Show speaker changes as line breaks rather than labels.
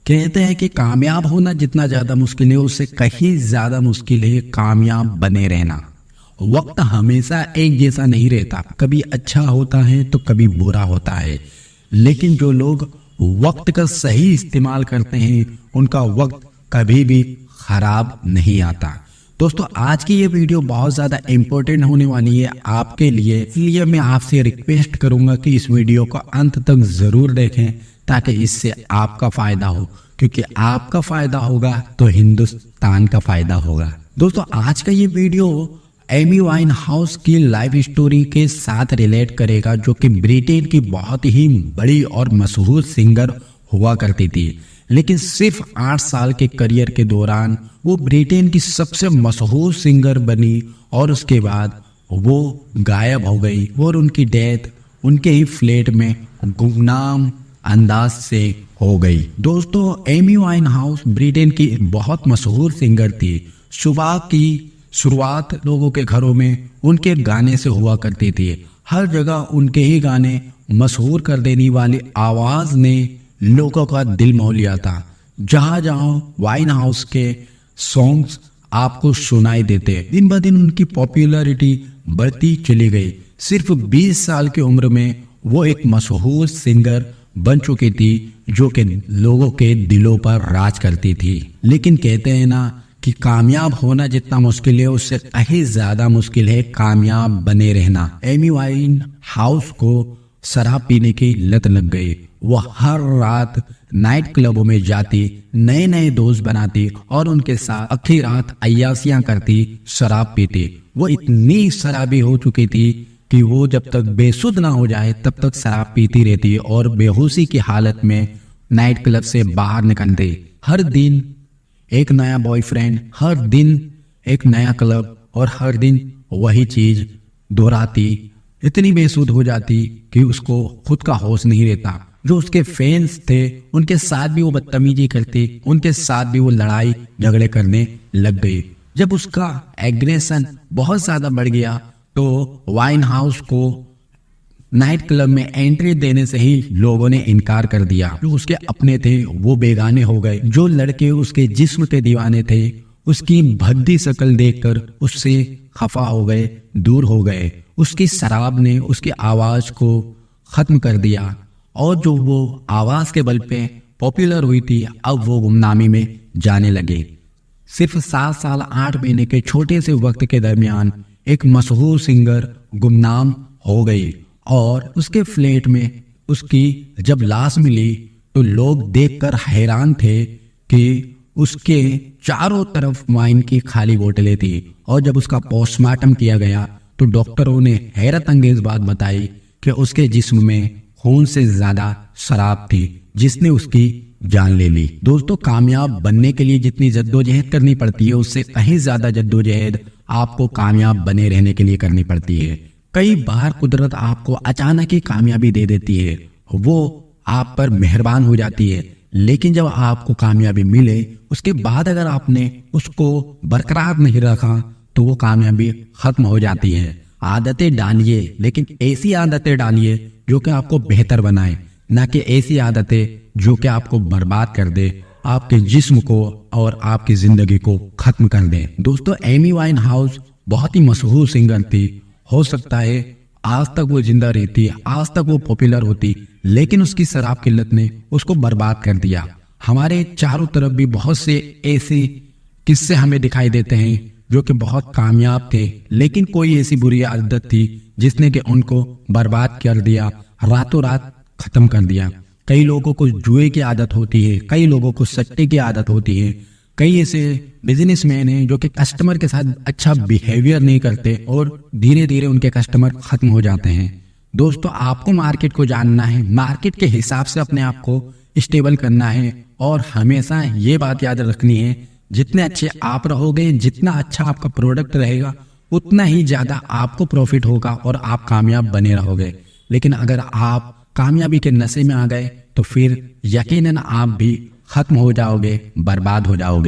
कहते हैं कि कामयाब होना जितना ज्यादा मुश्किल है उससे कहीं ज्यादा मुश्किल है कामयाब बने रहना। वक्त हमेशा एक जैसा नहीं रहता, कभी अच्छा होता है तो कभी बुरा होता है, लेकिन जो लोग वक्त का सही इस्तेमाल करते हैं उनका वक्त कभी भी खराब नहीं आता। दोस्तों, आज की ये वीडियो बहुत ज़्यादा इम्पोर्टेंट होने वाली है आपके लिए, इसलिए मैं आपसे रिक्वेस्ट करूंगा कि इस वीडियो को अंत तक ज़रूर देखें ताकि इससे आपका फ़ायदा हो, क्योंकि आपका फ़ायदा होगा तो हिंदुस्तान का फ़ायदा होगा। दोस्तों, आज का ये वीडियो एमी वाइन हाउस की लाइफ स्टोरी के साथ रिलेट करेगा, जो कि ब्रिटेन की बहुत ही बड़ी और मशहूर सिंगर हुआ करती थी, लेकिन सिर्फ 8 साल के करियर के दौरान वो ब्रिटेन की सबसे मशहूर सिंगर बनी और उसके बाद वो गायब हो गई और उनकी डेथ उनके ही फ्लैट में गुमनाम अंदाज से हो गई। दोस्तों, एमी वाइन हाउस ब्रिटेन की बहुत मशहूर सिंगर थी। सुबह की शुरुआत लोगों के घरों में उनके गाने से हुआ करती थी। हर जगह उनके ही गाने मशहूर कर देने वाली आवाज ने लोगों का दिल मोह लिया था। जहां जहां वाइन हाउस के सॉन्ग्स आपको सुनाई देते, दिन ब दिन उनकी पॉपुलैरिटी बढ़ती चली गई। सिर्फ 20 साल की उम्र में वो एक मशहूर सिंगर बन चुकी थी, जो कि लोगों के दिलों पर राज करती थी। लेकिन कहते हैं ना कि कामयाब होना जितना मुश्किल है उससे कहीं ज्यादा मुश्किल है कामयाब बने रहना। एमी वाइन हाउस को शराब पीने की लत लग गई। वो हर रात नाइट क्लबों में जाती, नए नए दोस्त बनाती और उनके साथ आखिर रात अय्यासियां करती, शराब पीती। वो इतनी शराबी हो चुकी थी कि वो जब तक बेसुध ना हो जाए तब तक शराब पीती रहती और बेहोशी की हालत में नाइट क्लब से बाहर निकलती। हर दिन एक नया बॉयफ्रेंड, हर दिन एक नया क्लब और हर दिन वही चीज दोहराती। इतनी बेसुध हो जाती कि उसको खुद का होश नहीं रहता। जो उसके फैंस थे उनके साथ भी वो बदतमीजी करती, उनके साथ भी वो लड़ाई झगड़े करने लग गई। जब उसका एग्रेशन बहुत ज्यादा बढ़ गया तो वाइन हाउस को नाइट क्लब में एंट्री देने से ही लोगों ने इनकार कर दिया। जो उसके अपने थे वो बेगाने हो गए। जो लड़के उसके जिस्म के दीवाने थे उसकी भद्दी शक्ल देखकर उससे खफा हो गए, दूर हो गए। उसकी शराब ने उसकी आवाज को खत्म कर दिया और जो वो आवाज के बल पे पॉपुलर हुई थी अब वो गुमनामी में जाने लगे। सिर्फ 7 साल 8 महीने के छोटे से वक्त के दरमियान एक मशहूर सिंगर गुमनाम हो गई और उसके फ्लैट में उसकी जब लाश मिली तो लोग देखकर हैरान थे कि उसके चारों तरफ वाइन की खाली बोतलें थी। और जब उसका पोस्टमार्टम किया गया तो डॉक्टरों ने हैरत अंगेज बात बताई कि उसके जिस्म में खून से ज्यादा शराब थी, जिसने उसकी जान ले ली। दोस्तों, कामयाब बनने के लिए जितनी जद्दोजहद करनी पड़ती है उससे कहीं ज्यादा जद्दोजहद आपको कामयाब बने रहने के लिए करनी पड़ती है। कई बार कुदरत आपको अचानक ही कामयाबी दे देती है, वो आप पर मेहरबान हो जाती है, लेकिन जब आपको कामयाबी मिले उसके बाद अगर आपने उसको बरकरार नहीं रखा तो वो कामयाबी खत्म हो जाती है। आदतें डालिए, लेकिन ऐसी आदतें डालिए जो कि आपको बेहतर बनाए, ना कि ऐसी आदतें जो कि आपको बर्बाद कर दे, आपके जिस्म को और आपकी जिंदगी को खत्म कर दे। दोस्तों, एमी वाइन हाउस बहुत ही मशहूर सिंगर थी। हो सकता है आज तक वो जिंदा रहती, आज तक वो पॉपुलर होती, लेकिन उसकी शराब की लत ने उसको बर्बाद कर दिया। हमारे चारों तरफ भी बहुत से ऐसे किस्से हमें दिखाई देते हैं जो कि बहुत कामयाब थे, लेकिन कोई ऐसी बुरी आदत थी जिसने कि उनको बर्बाद कर दिया, रातों रात खत्म कर दिया। कई लोगों को जुए की आदत होती है, कई लोगों को सट्टे की आदत होती है, कई ऐसे बिजनेसमैन हैं जो कि कस्टमर के साथ अच्छा बिहेवियर नहीं करते और धीरे धीरे उनके कस्टमर खत्म हो जाते हैं। दोस्तों, आपको मार्केट को जानना है, मार्केट के हिसाब से अपने आप को स्टेबल करना है और हमेशा ये बात याद रखनी है, जितने अच्छे आप रहोगे, जितना अच्छा आपका प्रोडक्ट रहेगा, उतना ही ज्यादा आपको प्रॉफिट होगा और आप कामयाब बने रहोगे। लेकिन अगर आप कामयाबी के नशे में आ गए तो फिर यकीनन आप भी खत्म हो जाओगे, बर्बाद हो जाओगे।